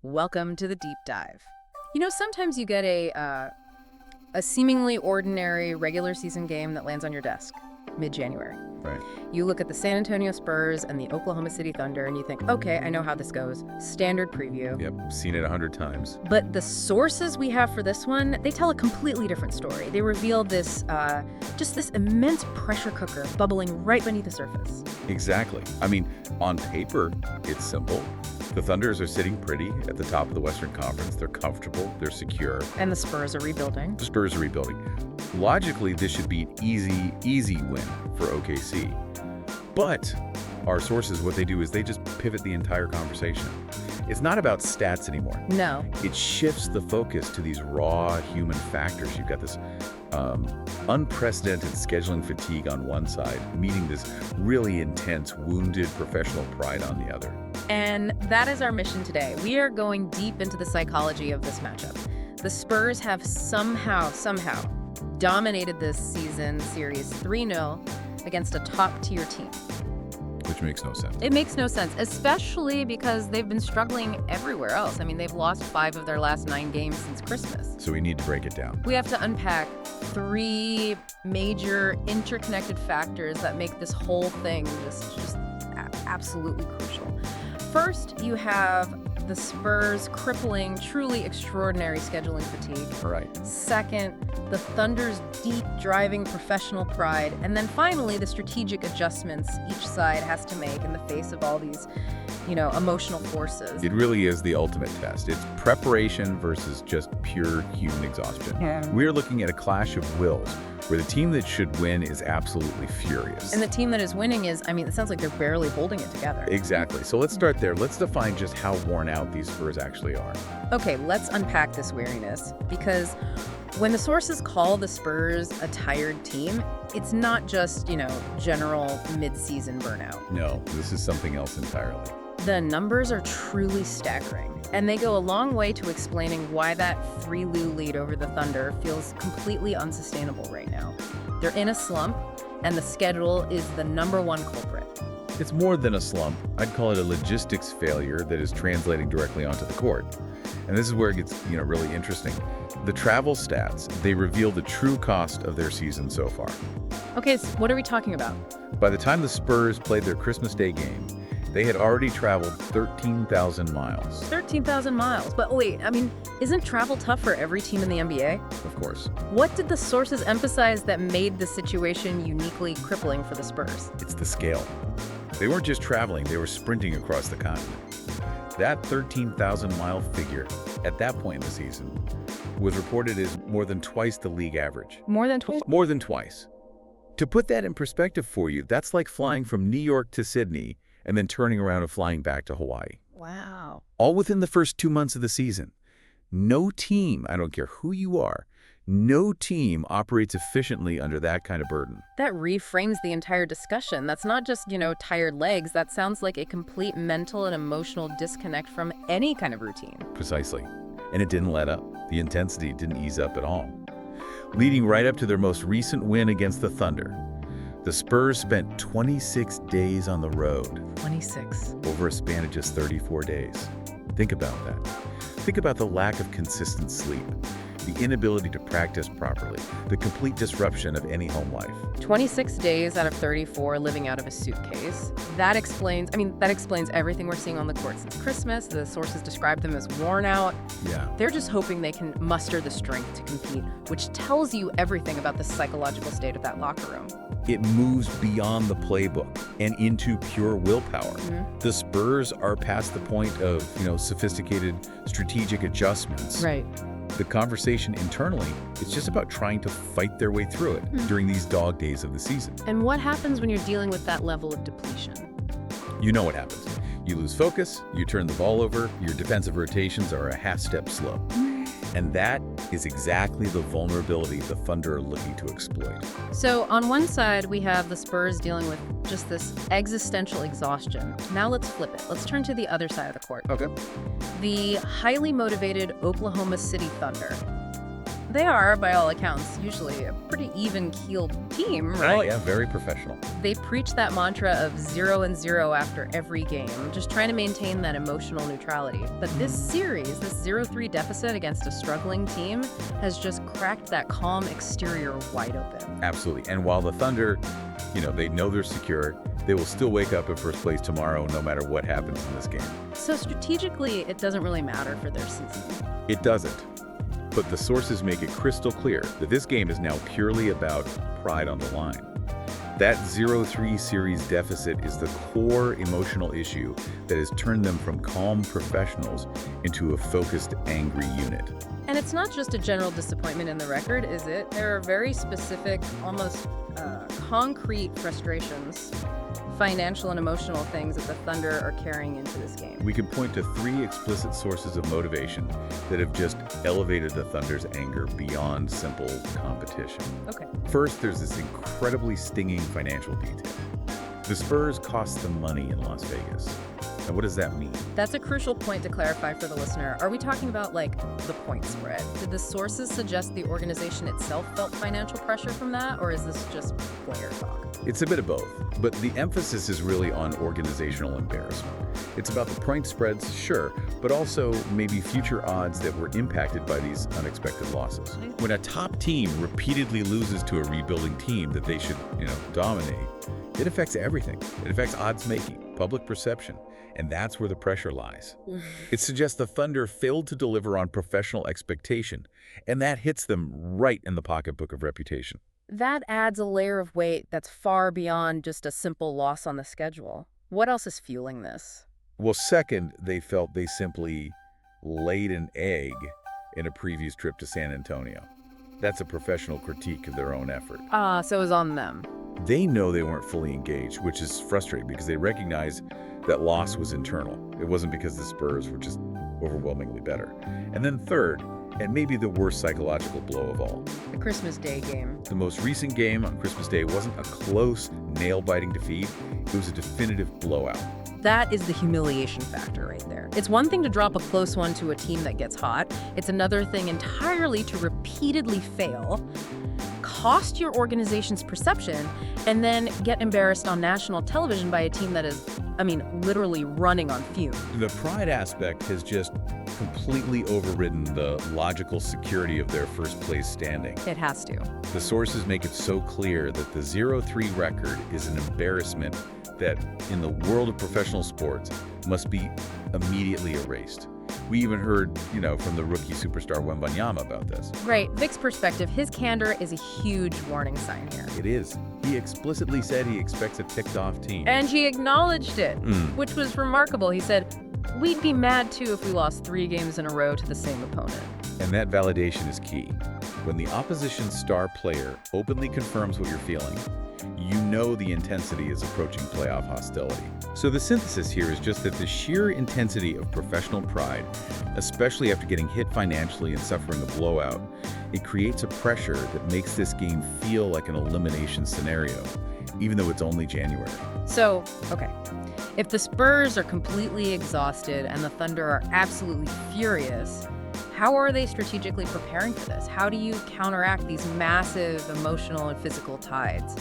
Welcome to the deep dive. You know, sometimes you get a seemingly ordinary regular season game that lands on your desk mid-January. Right. You look at the San Antonio Spurs and the Oklahoma City Thunder and you think, okay, I know how this goes. Standard preview. Yep, seen it 100 times. But the sources we have for this one, they tell a completely different story. They reveal this, just this immense pressure cooker bubbling right beneath the surface. Exactly. I mean, on paper, it's simple. The Thunders are sitting pretty at the top of the Western Conference. They're comfortable. They're secure. And the Spurs are rebuilding. The Spurs are rebuilding. Logically, this should be an easy win for OKC. But our sources, what they do is they just pivot the entire conversation. It's not about stats anymore. No. It shifts the focus to these raw human factors. You've got this unprecedented scheduling fatigue on one side, meeting this really intense, wounded professional pride on the other. And that is our mission today. We are going deep into the psychology of this matchup. The Spurs have somehow dominated this season series 3-0 against a top-tier team. Which makes no sense. It makes no sense, especially because they've been struggling everywhere else. I mean, they've lost 5 of their last 9 games since Christmas. So we need to break it down. We have to unpack 3 major interconnected factors that make this whole thing just absolutely crucial. First, you have the Spurs' crippling, truly extraordinary scheduling fatigue. Right. Second, the Thunder's deep driving professional pride. And then finally, the strategic adjustments each side has to make in the face of all these, emotional forces. It really is the ultimate test. It's preparation versus just pure human exhaustion. Yeah. We're looking at a clash of wills where the team that should win is absolutely furious. And the team that is winning is, it sounds like they're barely holding it together. Exactly. So let's start there. Let's define just how worn out these Spurs actually are. Okay, let's unpack this weariness, because when the sources call the Spurs a tired team, it's not just, general mid-season burnout. No, this is something else entirely. The numbers are truly staggering, and they go a long way to explaining why that 3-0 lead over the Thunder feels completely unsustainable right now. They're in a slump, and the schedule is the #1 culprit. It's more than a slump. I'd call it a logistics failure that is translating directly onto the court. And this is where it gets, really interesting. The travel stats, they reveal the true cost of their season so far. Okay, so what are we talking about? By the time the Spurs played their Christmas Day game, they had already traveled 13,000 miles. 13,000 miles. But wait, isn't travel tough for every team in the NBA? Of course. What did the sources emphasize that made the situation uniquely crippling for the Spurs? It's the scale. They weren't just traveling, they were sprinting across the continent. That 13,000-mile figure, at that point in the season, was reported as more than twice the league average. More than twice? More than twice. To put that in perspective for you, that's like flying from New York to Sydney and then turning around and flying back to Hawaii. Wow. All within the first 2 months of the season. No team, I don't care who you are, no team operates efficiently under that kind of burden. That reframes the entire discussion. That's not just, tired legs. That sounds like a complete mental and emotional disconnect from any kind of routine. Precisely. And it didn't let up. The intensity didn't ease up at all. Leading right up to their most recent win against the Thunder, the Spurs spent 26 days on the road. 26. Over a span of just 34 days. Think about that. Think about the lack of consistent sleep, the inability to practice properly, the complete disruption of any home life. 26 days out of 34 living out of a suitcase. That explains everything we're seeing on the court since Christmas. The sources describe them as worn out. Yeah. They're just hoping they can muster the strength to compete, which tells you everything about the psychological state of that locker room. It moves beyond the playbook and into pure willpower. Mm-hmm. The Spurs are past the point of, sophisticated strategic adjustments. Right. The conversation internally, it's just about trying to fight their way through it during these dog days of the season. And what happens when you're dealing with that level of depletion? You know what happens. You lose focus, you turn the ball over, your defensive rotations are a half step slow. And that is exactly the vulnerability the Thunder are looking to exploit. So on one side, we have the Spurs dealing with just this existential exhaustion. Now let's flip it. Let's turn to the other side of the court. Okay. The highly motivated Oklahoma City Thunder. They are, by all accounts, usually a pretty even-keeled team, right? Oh, yeah, very professional. They preach that mantra of 0-0 after every game, just trying to maintain that emotional neutrality. But this series, this 0-3 deficit against a struggling team, has just cracked that calm exterior wide open. Absolutely. And while the Thunder, they know they're secure, they will still wake up in first place tomorrow no matter what happens in this game. So strategically, it doesn't really matter for their season. It doesn't. But the sources make it crystal clear that this game is now purely about pride on the line. That 0-3 series deficit is the core emotional issue that has turned them from calm professionals into a focused, angry unit. And it's not just a general disappointment in the record, is it? There are very specific, almost concrete frustrations, financial and emotional things that the Thunder are carrying into this game. We can point to 3 explicit sources of motivation that have just elevated the Thunder's anger beyond simple competition. Okay. First, there's this incredibly stinging financial detail. The Spurs cost them money in Las Vegas. Now, what does that mean? That's a crucial point to clarify for the listener. Are we talking about, the point spread? Did the sources suggest the organization itself felt financial pressure from that, or is this just player talk? It's a bit of both, but the emphasis is really on organizational embarrassment. It's about the point spreads, sure, but also maybe future odds that were impacted by these unexpected losses. When a top team repeatedly loses to a rebuilding team that they should, dominate, it affects everything. It affects odds making, public perception, and that's where the pressure lies. It suggests the Thunder failed to deliver on professional expectation, and that hits them right in the pocketbook of reputation. That adds a layer of weight that's far beyond just a simple loss on the schedule. What else is fueling this? Well, second, they felt they simply laid an egg in a previous trip to San Antonio. That's a professional critique of their own effort. So it was on them. They know they weren't fully engaged, which is frustrating because they recognize that loss was internal. It wasn't because the Spurs were just overwhelmingly better. And then third, and maybe the worst psychological blow of all, The Christmas Day game. the most recent game on Christmas Day wasn't a close, nail-biting defeat. It was a definitive blowout. That is the humiliation factor right there. It's one thing to drop a close one to a team that gets hot. It's another thing entirely to repeatedly fail, cost your organization's perception, and then get embarrassed on national television by a team that is, literally running on fumes. The pride aspect has just completely overridden the logical security of their first place standing. It has to. The sources make it so clear that the 0-3 record is an embarrassment that, in the world of professional sports, must be immediately erased. We even heard, from the rookie superstar Wembanyama about this. Right. Vic's perspective, his candor is a huge warning sign here. It is. He explicitly said he expects a ticked-off team. And he acknowledged it, which was remarkable. He said, we'd be mad too if we lost 3 games in a row to the same opponent. And that validation is key. When the opposition's star player openly confirms what you're feeling, you know the intensity is approaching playoff hostility. So the synthesis here is just that the sheer intensity of professional pride, especially after getting hit financially and suffering a blowout, it creates a pressure that makes this game feel like an elimination scenario, even though it's only January. So, okay, if the Spurs are completely exhausted and the Thunder are absolutely furious, how are they strategically preparing for this? How do you counteract these massive emotional and physical tides?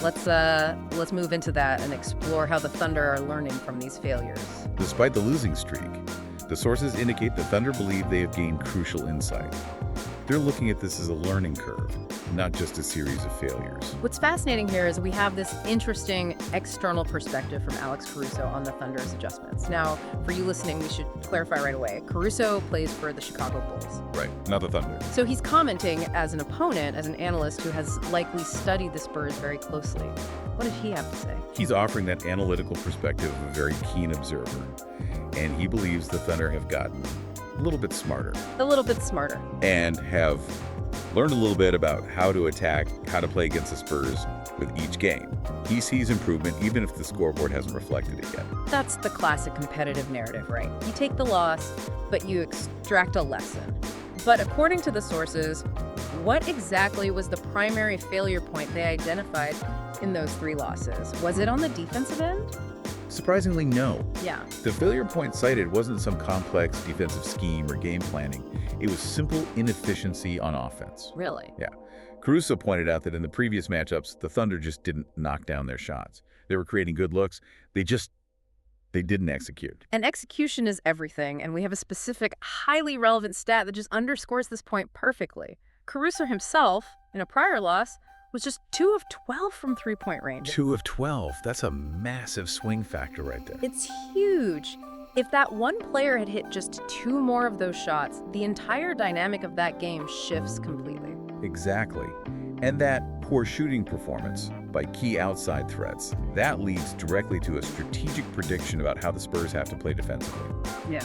Let's move into that and explore how the Thunder are learning from these failures. Despite the losing streak, the sources indicate the Thunder believe they have gained crucial insight. They're looking at this as a learning curve, not just a series of failures. What's fascinating here is we have this interesting external perspective from Alex Caruso on the Thunder's adjustments. Now, for you listening, we should clarify right away. Caruso plays for the Chicago Bulls. Right, not the Thunder. So he's commenting as an opponent, as an analyst who has likely studied the Spurs very closely. What does he have to say? He's offering that analytical perspective of a very keen observer, and he believes the Thunder have gotten a little bit smarter. A little bit smarter. And have learned a little bit about how to attack, how to play against the Spurs with each game. He sees improvement even if the scoreboard hasn't reflected it yet. That's the classic competitive narrative, right? You take the loss, but you extract a lesson. But according to the sources, what exactly was the primary failure point they identified in those 3 losses? Was it on the defensive end? Surprisingly, no. Yeah. The failure point cited wasn't some complex defensive scheme or game planning. It was simple inefficiency on offense. Really? Yeah. Caruso pointed out that in the previous matchups, the Thunder just didn't knock down their shots. They were creating good looks. They didn't execute. And execution is everything, and we have a specific, highly relevant stat that just underscores this point perfectly. Caruso himself, in a prior loss, was just 2 of 12 from three-point range. 2 of 12. That's a massive swing factor right there. It's huge. If that one player had hit just 2 more of those shots, the entire dynamic of that game shifts completely. Exactly. And that poor shooting performance by key outside threats, that leads directly to a strategic prediction about how the Spurs have to play defensively, Yeah.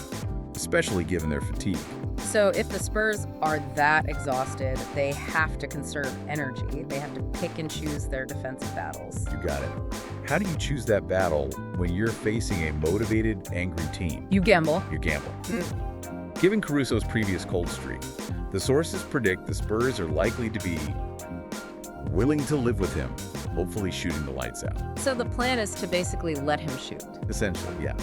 especially given their fatigue. So if the Spurs are that exhausted, they have to conserve energy. They have to pick and choose their defensive battles. You got it. How do you choose that battle when you're facing a motivated, angry team? You gamble. You gamble. Given Caruso's previous cold streak, the sources predict the Spurs are likely to be willing to live with him, hopefully shooting the lights out. So the plan is to basically let him shoot. Essentially, yeah.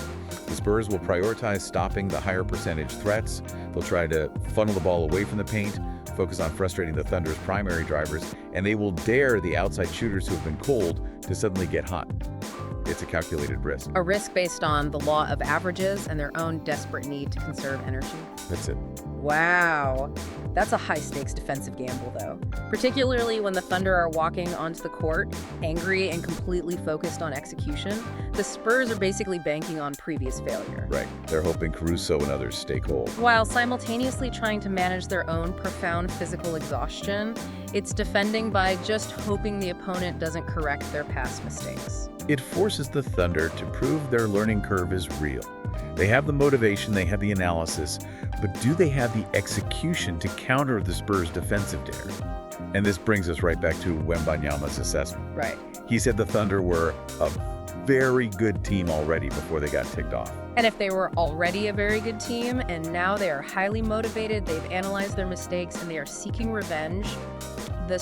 The Spurs will prioritize stopping the higher percentage threats. They'll try to funnel the ball away from the paint, focus on frustrating the Thunder's primary drivers, and they will dare the outside shooters who have been cold to suddenly get hot. It's a calculated risk. A risk based on the law of averages and their own desperate need to conserve energy. That's it. Wow. That's a high-stakes defensive gamble, though. Particularly when the Thunder are walking onto the court, angry and completely focused on execution. The Spurs are basically banking on previous failure. Right. They're hoping Caruso and others stay cold. While simultaneously trying to manage their own profound physical exhaustion, it's defending by just hoping the opponent doesn't correct their past mistakes. It forces the Thunder to prove their learning curve is real. They have the motivation, they have the analysis, but do they have the execution to counter the Spurs' defensive dare? And this brings us right back to Wembanyama's assessment. Right. He said the Thunder were a very good team already before they got ticked off. And if they were already a very good team and now they are highly motivated, they've analyzed their mistakes, and they are seeking revenge, the